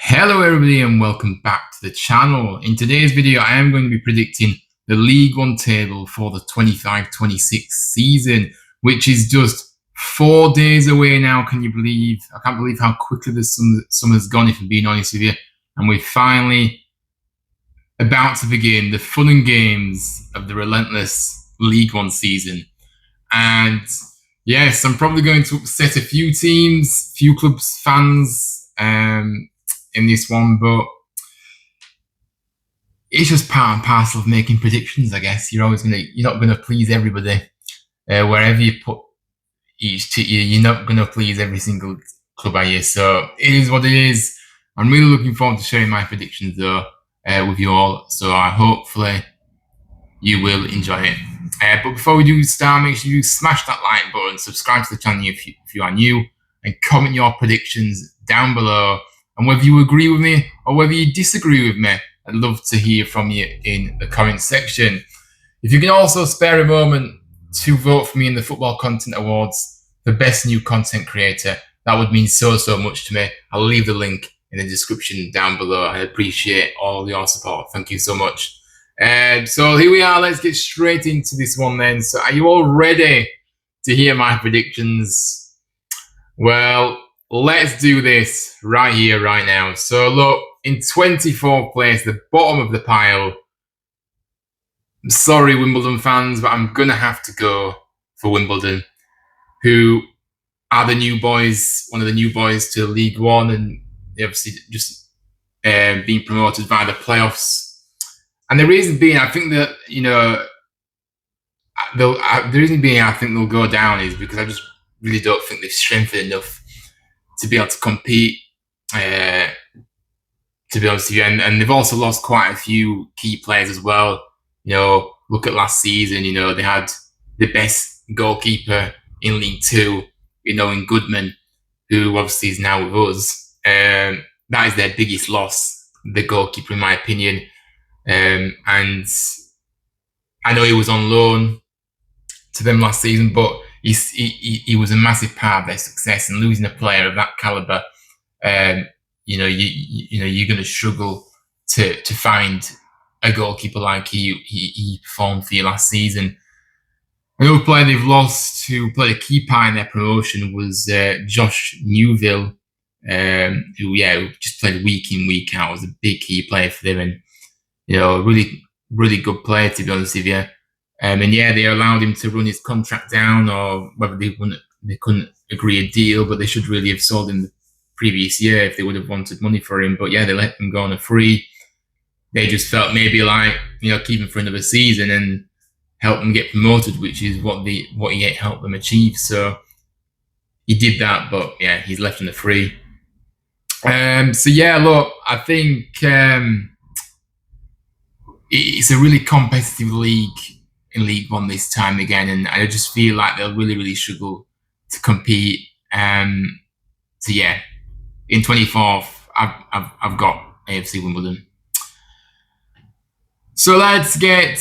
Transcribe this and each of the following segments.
Hello everybody and welcome back to the channel. In today's video I am going to be predicting the League One table for the 25-26 season, which is just 4 days away now. Can you believe? I can't believe how quickly the summer's gone, if I'm being honest with you. And we're finally about to begin the fun and games of the relentless League One season. And yes, I'm probably going to upset a few teams, few clubs, fans, in this one, but it's just part and parcel of making predictions, I guess. You're not gonna please everybody. Wherever you put you're not gonna please every single club, are you? So it is what it is. I'm really looking forward to sharing my predictions though with you all. So hopefully you will enjoy it. But before we do start, make sure you smash that like button, subscribe to the channel if you are new, and comment your predictions down below. And whether you agree with me or whether you disagree with me, I'd love to hear from you in the comment section. If you can also spare a moment to vote for me in the Football Content Awards for Best New Content Creator, that would mean so much to me. I'll leave the link in the description down below. I appreciate all your support. Thank you so much. So here we are. Let's get straight into this one then. So are you all ready to hear my predictions? Well, let's do this right here, right now. So look, in 24th place, the bottom of the pile. I'm sorry, Wimbledon fans, but I'm going to have to go for Wimbledon, who are the new boys, one of the new boys to League One, and they obviously just being promoted via the playoffs. And the reason being, I think that, the reason being I think they'll go down is because I just really don't think they've strengthened enough to be able to compete, to be honest with you. And they've also lost quite a few key players as well. Look at last season, they had the best goalkeeper in League Two, in Goodman, who obviously is now with us. That is their biggest loss, the goalkeeper, in my opinion. And I know he was on loan to them last season, but he was a massive part of their success, and losing a player of that caliber, you're going to struggle to find a goalkeeper like he performed for you last season. Another player they've lost who played a key part in their promotion was Josh Newville, who just played week in, week out, was a big key player for them, and really good player, to be honest with you. They allowed him to run his contract down, or whether they couldn't agree a deal, but they should really have sold him the previous year if they would have wanted money for him. But they let him go on a free. They just felt maybe like, keep him for another season and help him get promoted, which is what he helped them achieve. So he did that, but he's left on the free. Look, I think it's a really competitive league in League One this time again, and I just feel like they'll really struggle to compete. In 24th, I've got AFC Wimbledon. So let's get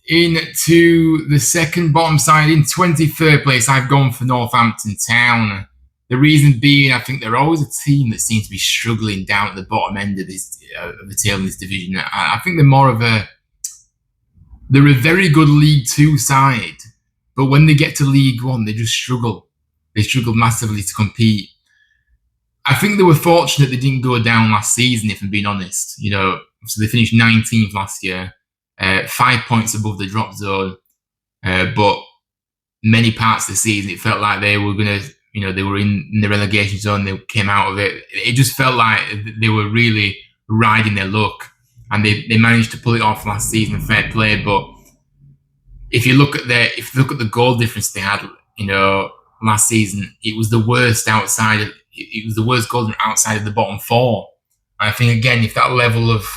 into the second bottom side. In 23rd place, I've gone for Northampton Town. The reason being, I think they're always a team that seems to be struggling down at the bottom end of the table in this division. I think they're a very good League Two side, but when they get to League One, they just struggle. They struggle massively to compete. I think they were fortunate they didn't go down last season, if I'm being honest. So they finished 19th last year, 5 points above the drop zone. But many parts of the season, it felt like they were going to, they were in the relegation zone. They came out of it. It just felt like they were really riding their luck. And they managed to pull it off last season, fair play. But if you look at the goal difference they had, last season, it was the worst It was the worst goal outside of the bottom four. And I think again, if that level of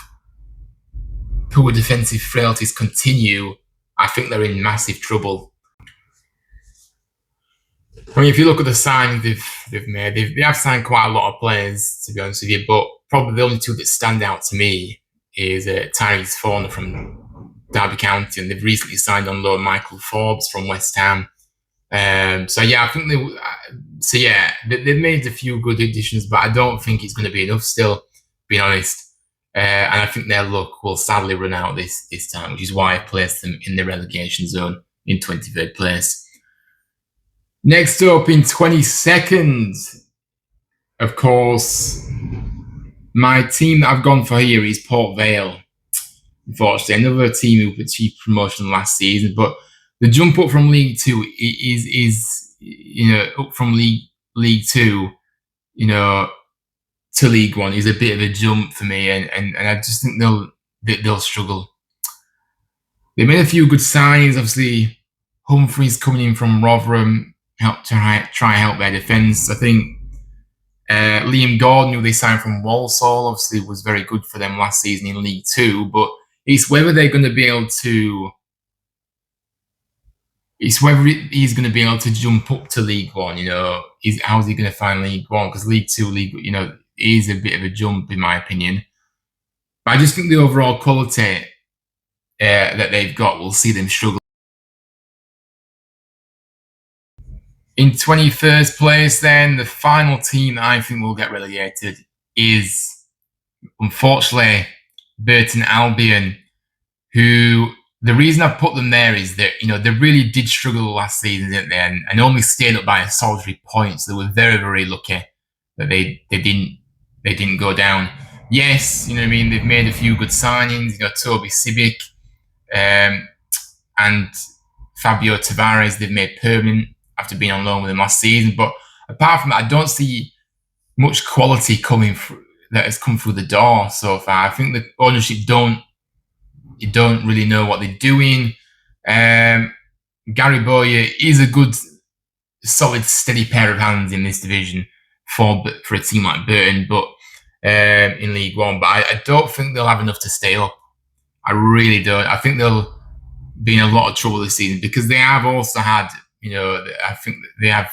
poor defensive frailties continue, I think they're in massive trouble. I mean, if you look at the signings they've made, they have signed quite a lot of players, to be honest with you. But probably the only two that stand out to me is Tyrese Forner from Derby County, and they've recently signed on loan Michael Forbes from West Ham. I think they've made a few good additions, but I don't think it's going to be enough still. being honest. And I think their luck will sadly run out this time, which is why I've placed them in the relegation zone in 23rd place. Next up in 22nd, of course, my team that I've gone for here is Port Vale. Unfortunately, another team who achieved promotion last season, but the jump up from League Two is up from League Two, to League One is a bit of a jump for me, and I just think they'll struggle. They made a few good signings. Obviously, Humphreys coming in from Rotherham helped to try help their defence. I think Liam Gordon, who they signed from Walsall, obviously was very good for them last season in League Two, but it's whether they're going to be able to. It's whether he's going to be able to jump up to League One. How's he going to find League One? Because League Two, is a bit of a jump in my opinion. But I just think the overall quality that they've got will see them struggle. In 21st place, then, the final team that I think will get relegated is, unfortunately, Burton Albion, who, the reason I've put them there is that, they really did struggle last season, didn't they? And only stayed up by a solitary point, so they were very, very lucky that they didn't go down. Yes, they've made a few good signings, Toby Sibic, and Fabio Tavares, they've made permanent after being on loan with them last season. But apart from that, I don't see much quality that has come through the door so far. I think the ownership don't really know what they're doing. Gary Bowyer is a good, solid, steady pair of hands in this division for a team like Burton, but in League One. But I don't think they'll have enough to stay up. I really don't. I think they'll be in a lot of trouble this season because they have also had, I think they have,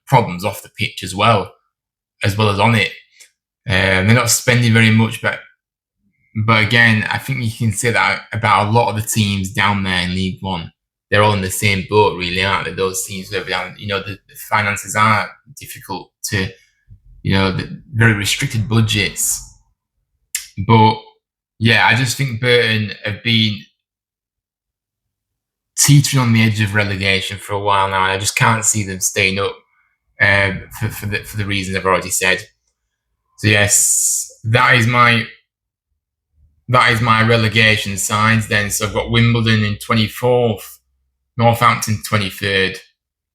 problems off the pitch as well as on it. They're not spending very much, but again, I think you can say that about a lot of the teams down there in League One. They're all in the same boat, really, aren't they? Those teams, the finances are difficult to, the very restricted budgets. But yeah, I just think Burton have been teetering on the edge of relegation for a while now, and I just can't see them staying up for the reasons I've already said. So yes, that is my relegation sides then. So I've got Wimbledon in 24th, Northampton 23rd,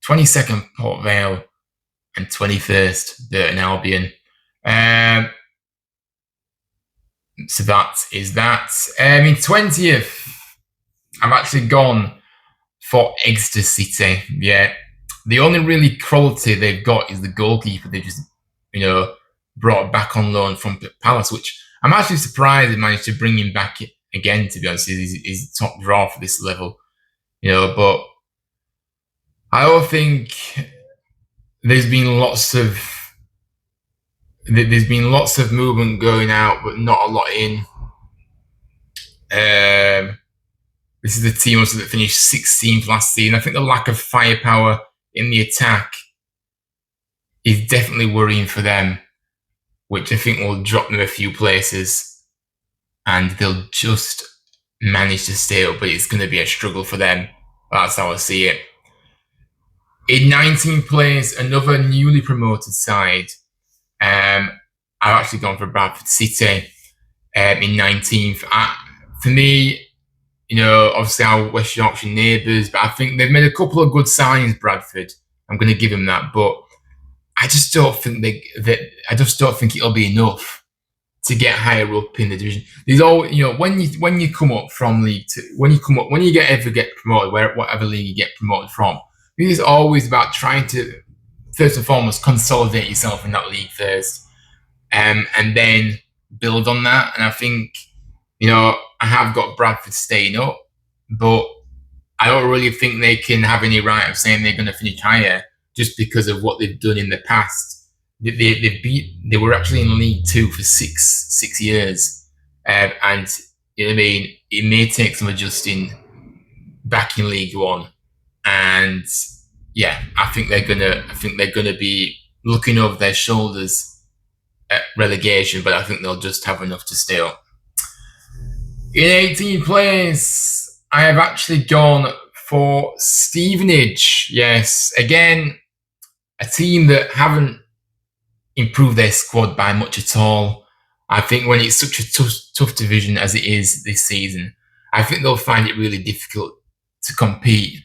22nd Port Vale, and 21st Burton Albion. So that is that. In 20th, I've actually gone for Exeter City. Yeah, the only really quality they've got is the goalkeeper. They just, brought back on loan from Palace, which I'm actually surprised they managed to bring him back again, to be honest. He's top draw for this level, but I don't think there's been lots of movement going out, but not a lot in. This is the team also that finished 16th last season. I think the lack of firepower in the attack is definitely worrying for them, which I think will drop them a few places, and they'll just manage to stay up, but it's going to be a struggle for them. That's how I see it. In 19th place, another newly promoted side. I've actually gone for Bradford City in 19th. For me, obviously our West Yorkshire neighbours, but I think they've made a couple of good signings, Bradford. I'm going to give them that, but I just don't think it'll be enough to get higher up in the division. There's all, when you come up from League Two, when you get promoted, whatever league you get promoted from, I think it's always about trying to first and foremost consolidate yourself in that league first, and then build on that. And I think, I have got Bradford staying up, but I don't really think they can have any right of saying they're going to finish higher just because of what they've done in the past. They were actually in League Two for six years, and it may take some adjusting back in League One, and yeah, I think they're gonna be looking over their shoulders relegation, but I think they'll just have enough to stay up. In 18th place, I have actually gone for Stevenage. Yes, again, a team that haven't improved their squad by much at all. I think when it's such a tough division as it is this season, I think they'll find it really difficult to compete.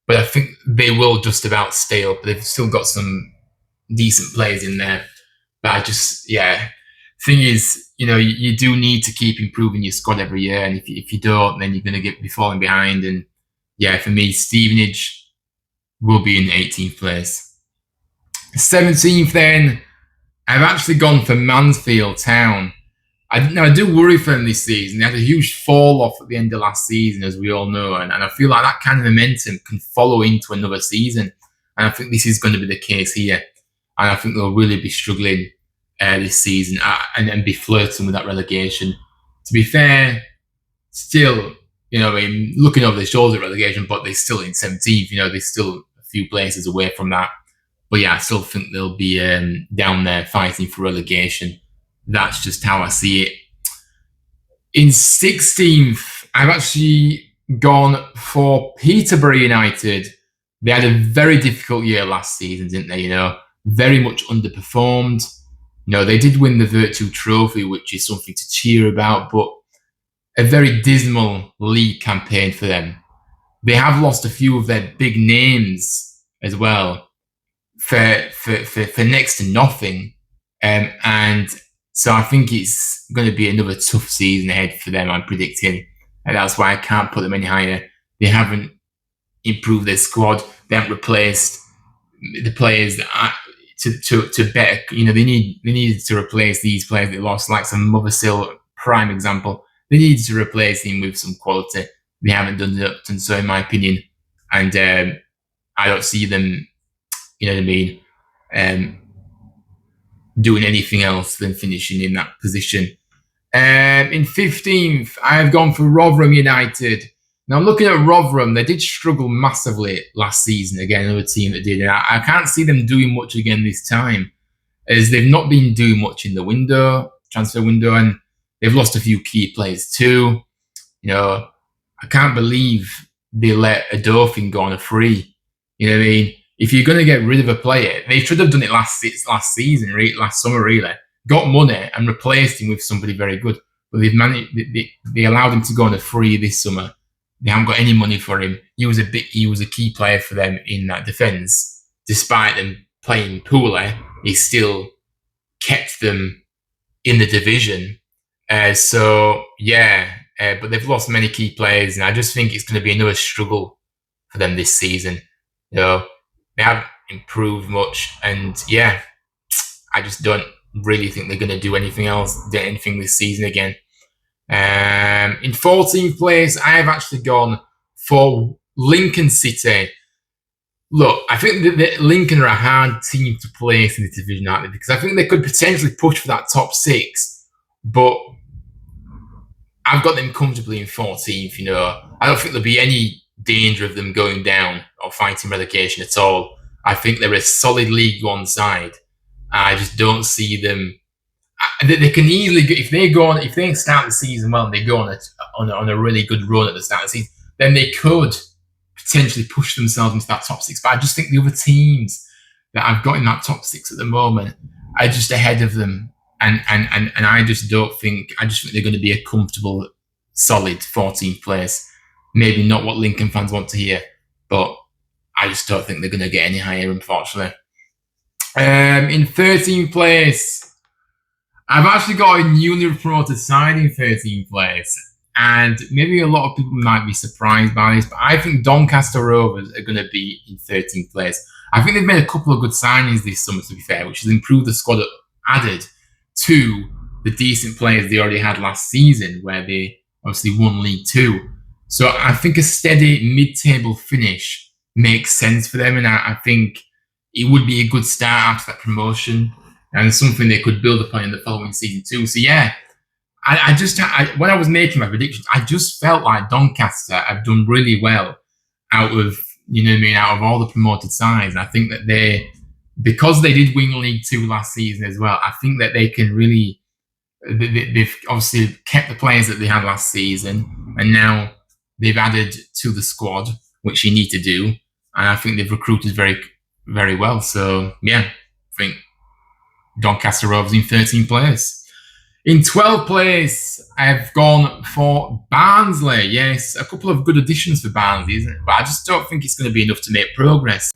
But I think they will just about stay up. They've still got some decent players in there. But I just, thing is, you do need to keep improving your squad every year. And if you don't, then you're going to be falling behind. And for me, Stevenage will be in 18th place. 17th then, I've actually gone for Mansfield Town. I do worry for them this season. They had a huge fall off at the end of last season, as we all know, and I feel like that kind of momentum can follow into another season. And I think this is going to be the case here. And I think they'll really be struggling this season and be flirting with that relegation. To be fair, still, looking over their shoulders at relegation, but they're still in 17th. They're still a few places away from that. But I still think they'll be down there fighting for relegation. That's just how I see it. In 16th, I've actually gone for Peterborough United. They had a very difficult year last season, didn't they? Very much underperformed. They did win the Virtue Trophy, which is something to cheer about, but a very dismal league campaign for them. They have lost a few of their big names as well for next to nothing. And so I think it's going to be another tough season ahead for them, I'm predicting. And that's why I can't put them any higher. They haven't improved their squad. They haven't replaced the players that to better. They needed to replace these players they lost, like some Mothersill, prime example. They needed to replace him with some quality. They haven't done so, in my opinion. And I don't see them, doing anything else than finishing in that position. In 15th, I have gone for Rotherham United. Now, looking at Rotherham, they did struggle massively last season. Again, another team that did. And I can't see them doing much again this time, as they've not been doing much in the transfer window, and they've lost a few key players too. I can't believe they let Adolfin go on a free. If you're going to get rid of a player, they should have done it last season, last summer, really. Got money and replaced him with somebody very good. But they allowed him to go on a free this summer. They haven't got any money for him. He was a key player for them in that defence. Despite them playing poorly, he still kept them in the division. But they've lost many key players, and I just think it's going to be another struggle for them this season. They haven't improved much, and I just don't really think they're going to do anything this season again. In 14th place, I have actually gone for Lincoln City. Look, I think that Lincoln are a hard team to place in the division, aren't they? Because I think they could potentially push for that top 6, but I've got them comfortably in 14th. I don't think there'll be any danger of them going down or fighting relegation at all. I think they're a solid League One side. I just don't see them. They can easily, if they start the season well and they go on a really good run at the start of the season, then they could potentially push themselves into that top 6. But I just think the other teams that I've got in that top 6 at the moment are just ahead of them, and I just think they're going to be a comfortable, solid 14th place. Maybe not what Lincoln fans want to hear, but I just don't think they're going to get any higher, unfortunately. In 13th place, I've actually got a newly promoted side in 13th place. And maybe a lot of people might be surprised by this, but I think Doncaster Rovers are going to be in 13th place. I think they've made a couple of good signings this summer, to be fair, which has improved the squad added to the decent players they already had last season, where they obviously won League Two. So I think a steady mid-table finish makes sense for them, and I think it would be a good start after that promotion and something they could build upon in the following season too. So when I was making my predictions, I just felt like Doncaster have done really well out of all the promoted sides. And I think that because they did win League Two last season as well, I think that they can really. They've obviously kept the players that they had last season, and now they've added to the squad, which you need to do. And I think they've recruited very, very well. So, yeah, I think Doncaster Rovers in 13th place. In 12th place, I've gone for Barnsley. Yes, a couple of good additions for Barnsley, isn't it? But I just don't think it's going to be enough to make progress.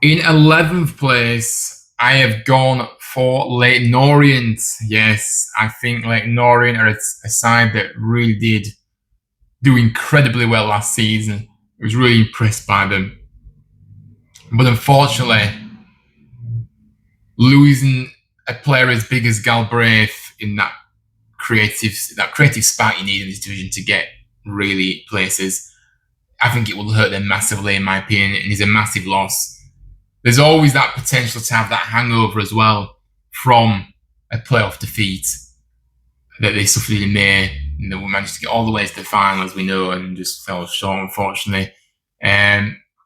In 11th place, I have gone for Leyton Orient. Yes, I think Leyton Orient are a side that really did do incredibly well last season. I was really impressed by them. But unfortunately, losing a player as big as Galbraith in that creative spark you need in this division to get really places, I think it will hurt them massively, in my opinion, and is a massive loss. There's always that potential to have that hangover as well from a playoff defeat that they suffered in May. And they managed to get all the way to the final, as we know, and just fell short, unfortunately.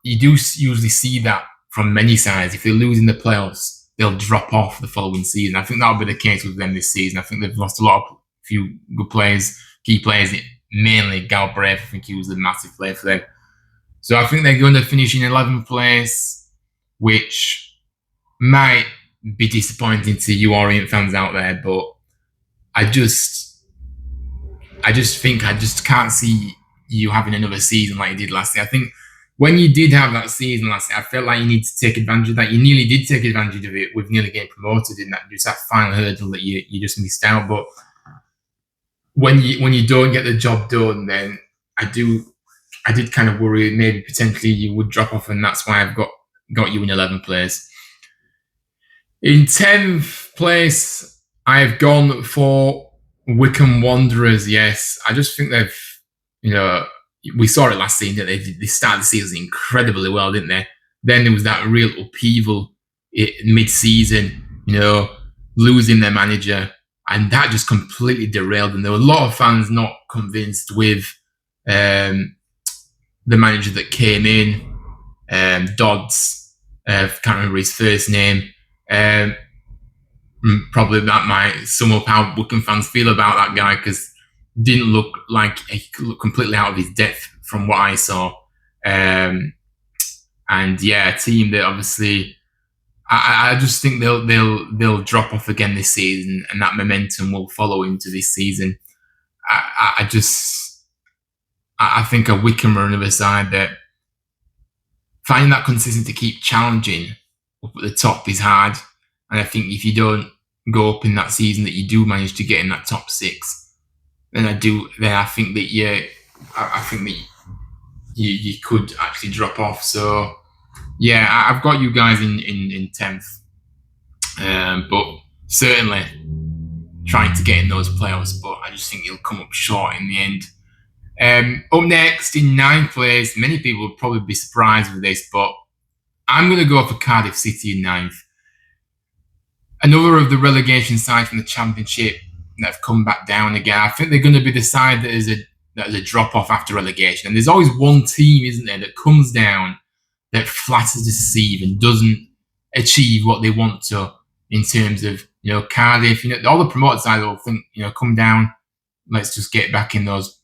You do usually see that from many sides. If they lose in the playoffs, they'll drop off the following season. I think that'll be the case with them this season. I think they've lost few good players, key players, mainly Galbraith. I think he was a massive player for them. So I think they're going to finish in 11th place, which might be disappointing to you Orient fans out there, but I just can't see you having another season like you did last year. I think when you did have that season last year, I felt like you need to take advantage of that. You nearly did take advantage of it with nearly getting promoted in that just that final hurdle that you just missed out. But when you don't get the job done, then I did kind of worry maybe potentially you would drop off, and that's why I've got you in 11th place. In 10th place, I've gone for Wycombe Wanderers. Yes, I just think they've, we saw it last season that they started the season incredibly well, didn't they? Then there was that real upheaval mid-season, losing their manager, and that just completely derailed them. There were a lot of fans not convinced with the manager that came in, Dodds. Can't remember his first name. Probably that might sum up how Wycombe fans feel about that guy, because didn't look like he looked completely out of his depth from what I saw. And yeah, a team that obviously I just think they'll drop off again this season, and that momentum will follow into this season. I think a Wycombe are another side that finding that consistency to keep challenging up at the top is hard. And I think if you don't go up in that season, that you do manage to get in that top six, then I think that you could actually drop off. So yeah, I've got you guys in 10th, but certainly trying to get in those playoffs. But I just think you'll come up short in the end. Up next in 9th place, many people will probably be surprised with this, but I'm going to go for Cardiff City in 9th. Another of the relegation sides from the Championship that have come back down again. I think they're going to be the side that is a drop-off after relegation. And there's always one team, isn't there, that comes down, that flatters to deceive and doesn't achieve what they want to in terms of, Cardiff. All the promoted sides will think, come down, let's just get back in those.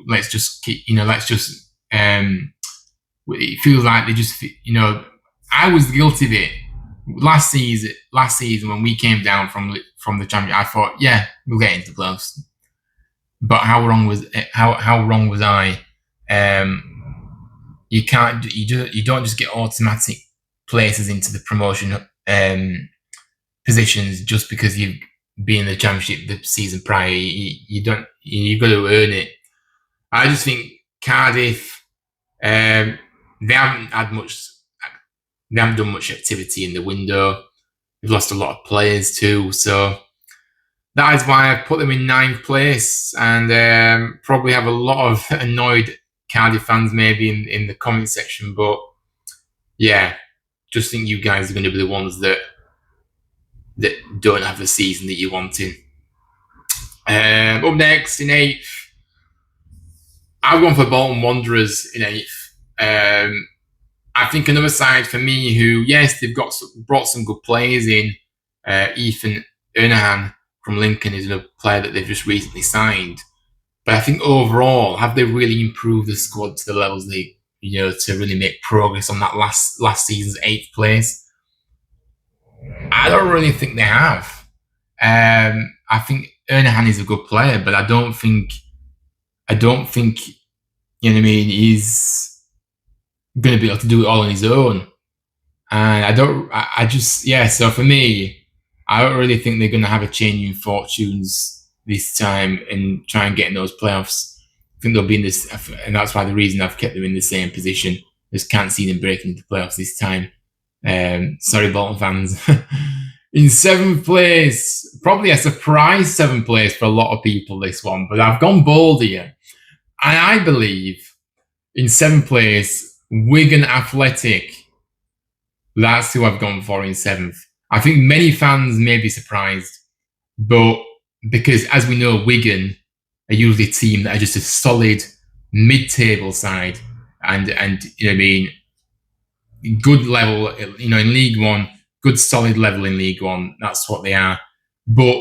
Let's just keep, it feels like they just, I was guilty of it last season when we came down from the Championship. I thought, yeah, we'll get into the playoffs. But how wrong was I? You don't just get automatic places into the promotion positions just because you've been in the Championship the season prior. You've got to earn it. I just think Cardiff, they haven't done much activity in the window. They've lost a lot of players too, so that is why I've put them in 9th place, and probably have a lot of annoyed Cardiff fans maybe in the comment section. But yeah, just think you guys are going to be the ones that don't have the season that you're wanting. Up next in 8th, I've gone for Bolton Wanderers in 8th. I think another side for me who, yes, they've brought some good players in. Ethan Ernahan from Lincoln is a player that they've just recently signed. But I think overall, have they really improved the squad to the levels they, to really make progress on that last season's 8th place? I don't really think they have. I think Ernahan is a good player, but I don't think, you know what I mean, he's going to be able to do it all on his own. And so for me, I don't really think they're going to have a change in fortunes this time and try and get in those playoffs. I think they'll be in this, and that's why the reason I've kept them in the same position. Just can't see them breaking into playoffs this time. Sorry, Bolton fans. In 7th place, probably a surprise 7th place for a lot of people, this one, but I've gone bold here. And I believe in 7th place, Wigan Athletic. That's who I've gone for in 7th. I think many fans may be surprised, but because, as we know, Wigan are usually a team that are just a solid mid-table side, and you know what I mean, good level, in League One, good solid level in League One. That's what they are. But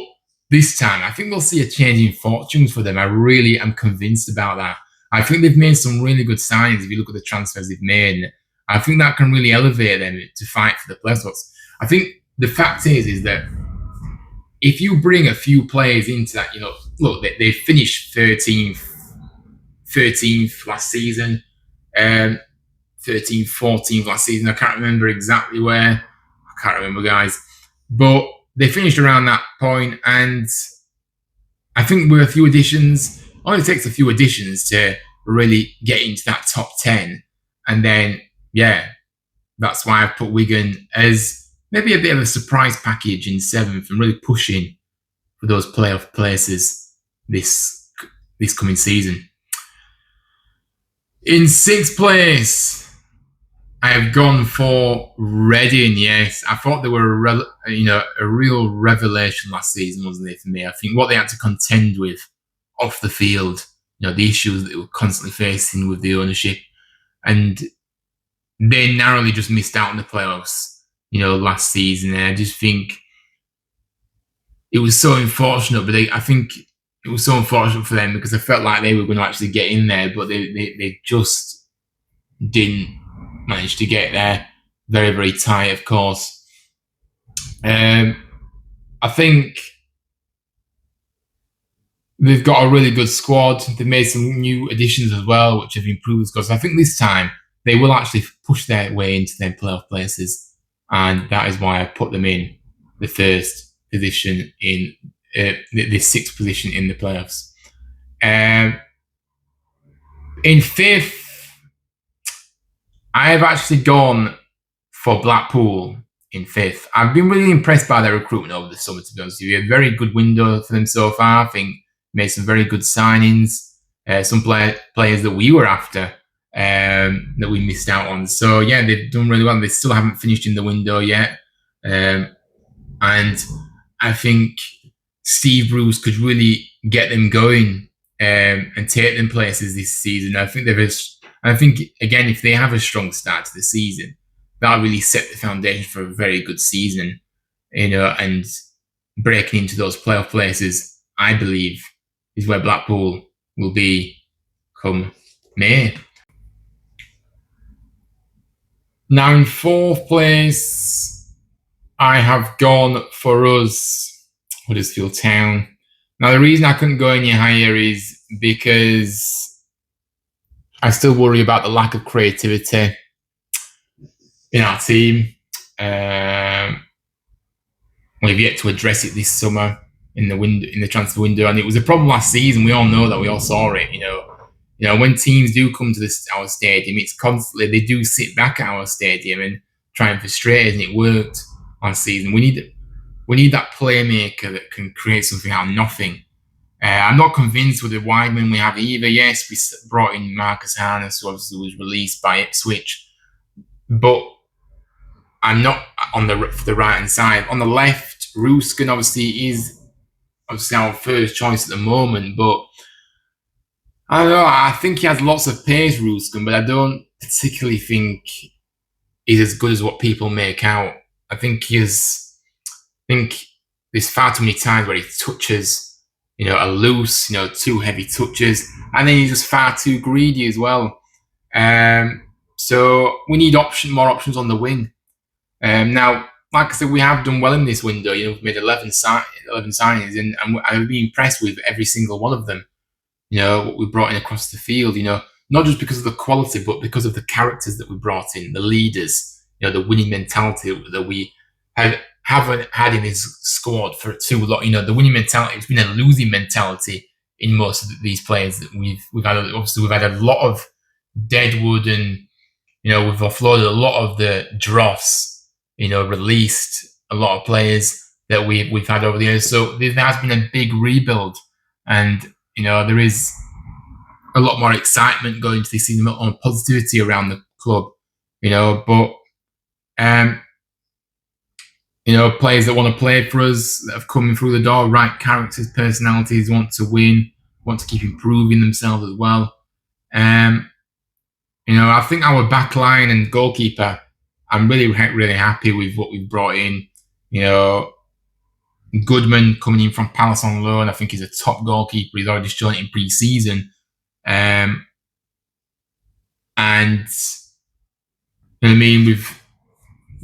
this time, I think we'll see a change in fortunes for them. I really am convinced about that. I think they've made some really good signings. If you look at the transfers they've made, I think that can really elevate them to fight for the playoffs. I think the fact is that if you bring a few players into that, look, they finished 13th last season, 13th, 14th last season. I can't remember exactly where. I can't remember, guys. But they finished around that point, and I think with a few additions, it only takes a few additions to really get into that top 10. And then, yeah, that's why I've put Wigan as maybe a bit of a surprise package in 7th and really pushing for those playoff places this coming season. In 6th place, I have gone for Reading. Yes, I thought they were a real revelation last season, wasn't it, for me? I think what they had to contend with off the field, the issues that they were constantly facing with the ownership, and they narrowly just missed out on the playoffs, last season. And I just think it was so unfortunate, but I think it was so unfortunate for them because I felt like they were going to actually get in there, but they just didn't manage to get there. Very, very tight, of course. I think they've got a really good squad. They've made some new additions as well, which have improved the squad. So I think this time they will actually push their way into their playoff places. And that is why I put them in the first position in the 6th position in the playoffs. In 5th, I have actually gone for Blackpool in 5th. I've been really impressed by their recruitment over the summer, to be honest with you. A very good window for them so far. I think made some very good signings. Some players that we were after that we missed out on. So, yeah, they've done really well. They still haven't finished in the window yet. And I think Steve Bruce could really get them going and take them places this season. I think again, if they have a strong start to the season, that'll really set the foundation for a very good season, and breaking into those playoff places, I believe, is where Blackpool will be come May. Now in 4th place, I have gone for Huddersfield Town. Now the reason I couldn't go any higher is because I still worry about the lack of creativity in our team. We've yet to address it this summer in the transfer window, and it was a problem last season. We all know that. We all saw it. When teams do come to our stadium, it's constantly they do sit back at our stadium and try and frustrate us, and it worked last season. We need that playmaker that can create something out of nothing. I'm not convinced with the widemen we have either. Yes, we brought in Marcus Harness, who obviously was released by Ipswich, but I'm not on the right hand side. On the left, Ruskin obviously is our first choice at the moment, but I don't know. I think he has lots of pace, Ruskin, but I don't particularly think is as good as what people make out. I think there's far too many times where he touches, are loose, too heavy touches, and then he's just far too greedy as well. So we need more options on the wing. Now, like I said, we have done well in this window. We've made 11 signings, and I've been impressed with every single one of them. What we brought in across the field. Not just because of the quality, but because of the characters that we brought in, the leaders. The winning mentality that we haven't had in his squad for too long. The winning mentality. It's been a losing mentality in most of these players that we've had. Obviously, we've had a lot of deadwood, and we've offloaded a lot of the dross. Released a lot of players that we've had over the years. So there has been a big rebuild, and there is a lot more excitement going into this season, on positivity around the club. But players that want to play for us, that have come through the door, right characters, personalities, want to win, want to keep improving themselves as well. I think our back line and goalkeeper, I'm really, really happy with what we've brought in. Goodman coming in from Palace on loan, I think he's a top goalkeeper. He's already shown it in pre-season. And we've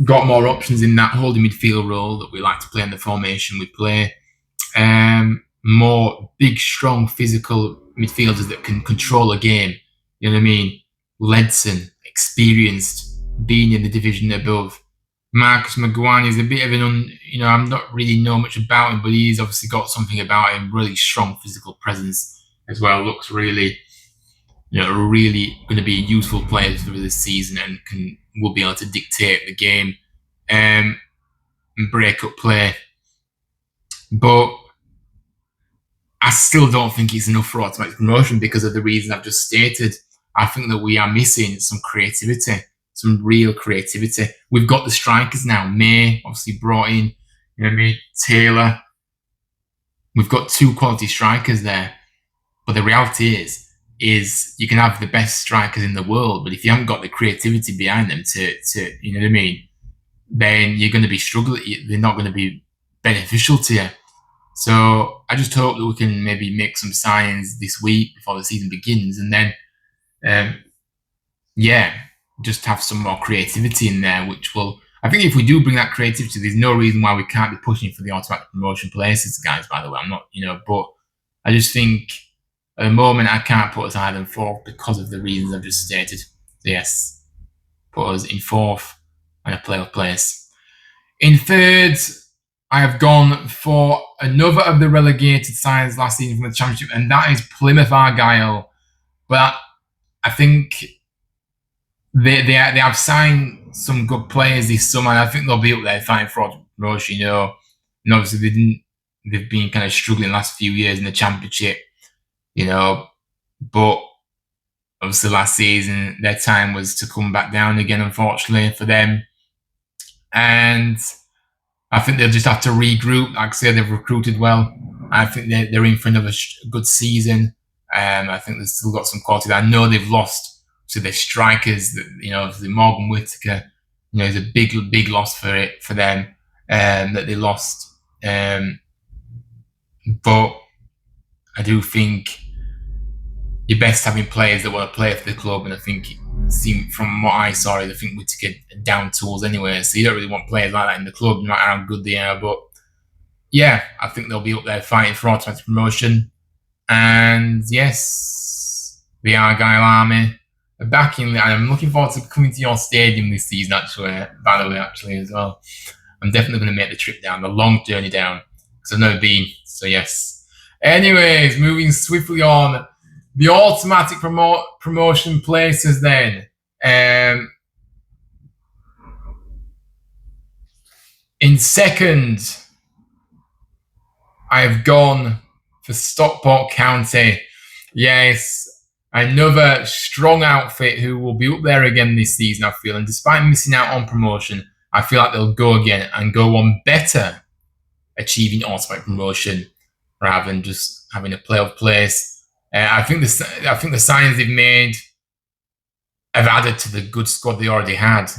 got more options in that holding midfield role that we like to play in the formation we play. More big, strong, physical midfielders that can control a game. Ledson, experienced, being in the division above. Marcus Maguire is a bit of I'm not really know much about him, but he's obviously got something about him. Really strong physical presence as well. Looks really, really going to be a useful player through this season, and will be able to dictate the game and break up play. But I still don't think it's enough for automatic promotion because of the reason I've just stated. I think that we are missing some creativity. Some real creativity. We've got the strikers now. May obviously brought in, Taylor. We've got 2 quality strikers there. But the reality is you can have the best strikers in the world, but if you haven't got the creativity behind them to then you're going to be struggling. They're not going to be beneficial to you. So I just hope that we can maybe make some signings this week before the season begins, and then, just have some more creativity in there, which will, I think if we do bring that creativity, there's no reason why we can't be pushing for the automatic promotion places, guys, by the way. I'm not, but I just think at the moment I can't put us higher than 4th because of the reasons I've just stated. So yes, put us in 4th and a playoff place. In 3rd, I have gone for another of the relegated sides last season from the Championship, and that is Plymouth Argyle. But I think they have signed some good players this summer, and I think they'll be up there fighting for promotion. And obviously they've been kind of struggling the last few years in the Championship. But obviously last season their time was to come back down again, unfortunately for them. And I think they'll just have to regroup. Like I say, they've recruited well. I think they're in for another good season. I think they've still got some quality. I know they've lost to their strikers. The Morgan Whittaker, is a big loss for them that they lost. But I do think you're best having players that want to play for the club, and I think from what I saw, I think Whittaker down tools anyway, so you don't really want players like that in the club, no matter how good they are. But yeah, I think they'll be up there fighting for automatic promotion. And yes, the Argyle Army are back in. I'm looking forward to coming to your stadium this season, actually, by the way, as well. I'm definitely going to make the trip down, the long journey down, because I've never been. So yes. Anyways, moving swiftly on. The automatic promotion places then. In 2nd, I've gone for Stockport County. Yes, another strong outfit who will be up there again this season, I feel. And despite missing out on promotion, I feel like they'll go again and go on better, achieving automatic promotion rather than just having a playoff place. I think the signings they've made have added to the good squad they already had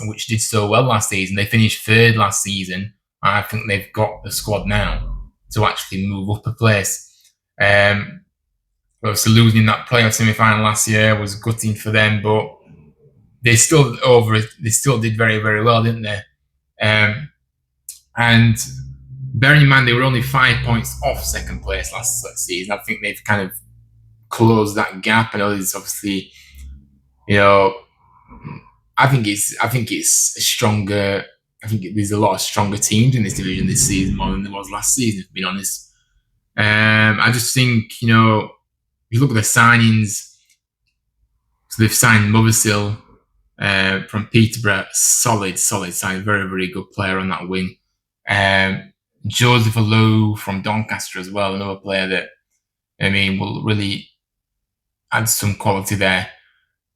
which did so well last season. They finished third last season. I think they've got the squad now to actually move up a place. Obviously, losing that playoff semi-final last year was gutting for them, but they still did very, very well, didn't they? And bearing in mind they were only 5 points off second place last season, I think they've kind of closed that gap. I know there's obviously, I think it's a stronger. I think there's a lot of stronger teams in this division this season more than there was last season, to be honest. I just think, if you look at the signings, so they've signed Mothersill from Peterborough, solid signing, very, very good player on that wing. Joseph Alou from Doncaster as well, another player that, will really add some quality there.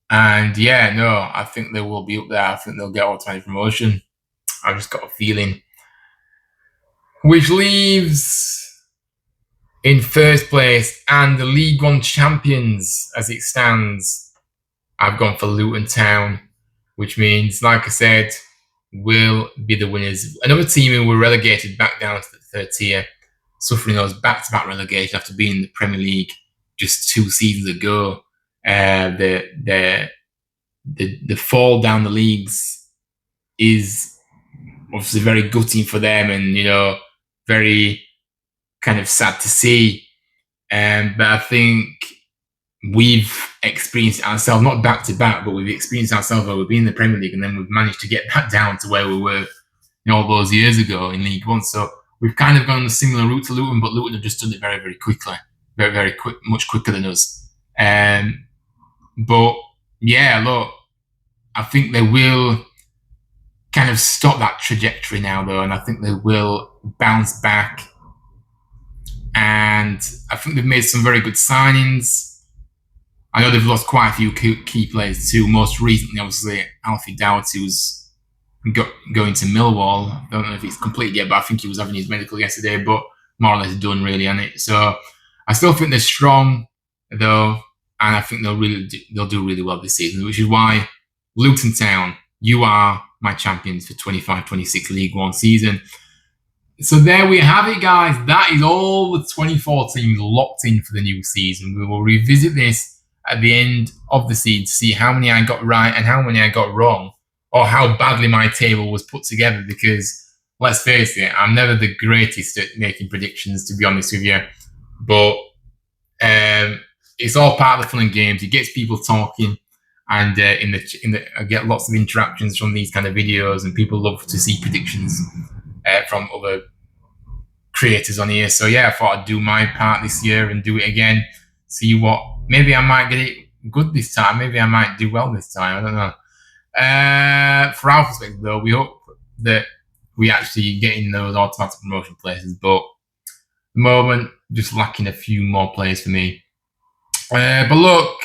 And I think they will be up there. I think they'll get automatic promotion. I've just got a feeling. Which leaves in first place and the League One champions as it stands. I've gone for Luton Town, which means, like I said, will be the winners. Another team who were relegated back down to the third tier, suffering those back-to-back relegation after being in the Premier League just 2 seasons ago. The fall down the leagues is obviously very gutting for them, and very kind of sad to see. But I think we've experienced it ourselves, not back to back, but we've experienced ourselves where we've been in the Premier League and then we've managed to get back down to where we were all those years ago in League One. So we've kind of gone on a similar route to Luton, but Luton have just done it very, very quickly, very, very quick, much quicker than us. But look, I think they will kind of stop that trajectory now, though, and I think they will bounce back. And I think they've made some very good signings. I know they've lost quite a few key players too. Most recently, obviously, Alfie Dougherty was going to Millwall. I don't know if it's completed yet, but I think he was having his medical yesterday, but more or less done, really, hasn't it? So I still think they're strong, though, and I think they'll do really well this season, which is why Luton Town, you are my champions for 25-26 League One season. So there we have it, guys. That is all the 24 teams locked in for the new season. We will revisit this at the end of the season to see how many I got right and how many I got wrong, or how badly my table was put together, because let's face it, I'm never the greatest at making predictions, to be honest with you. But it's all part of the fun and games. It gets people talking, and I get lots of interactions from these kind of videos, and people love to see predictions from other creators on here. So I thought I'd do my part this year and do it again. See what, maybe I might get it good this time. Maybe I might do well this time. I don't know. For our perspective, though, we hope that we actually get in those automatic promotion places. But at the moment, just lacking a few more players for me. But look,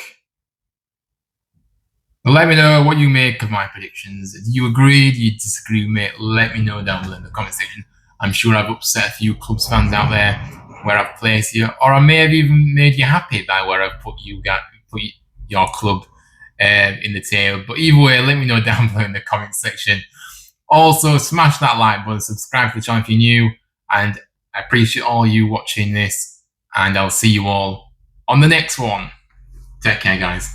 let me know what you make of my predictions. Do you agree? Do you disagree with me? Let me know down below in the comment section. I'm sure I've upset a few clubs fans out there where I've placed you, or I may have even made you happy by where I've put your club in the table. But either way, let me know down below in the comment section. Also, smash that like button, subscribe to the channel if you're new, and I appreciate all you watching this, and I'll see you all on the next one. Take care, guys.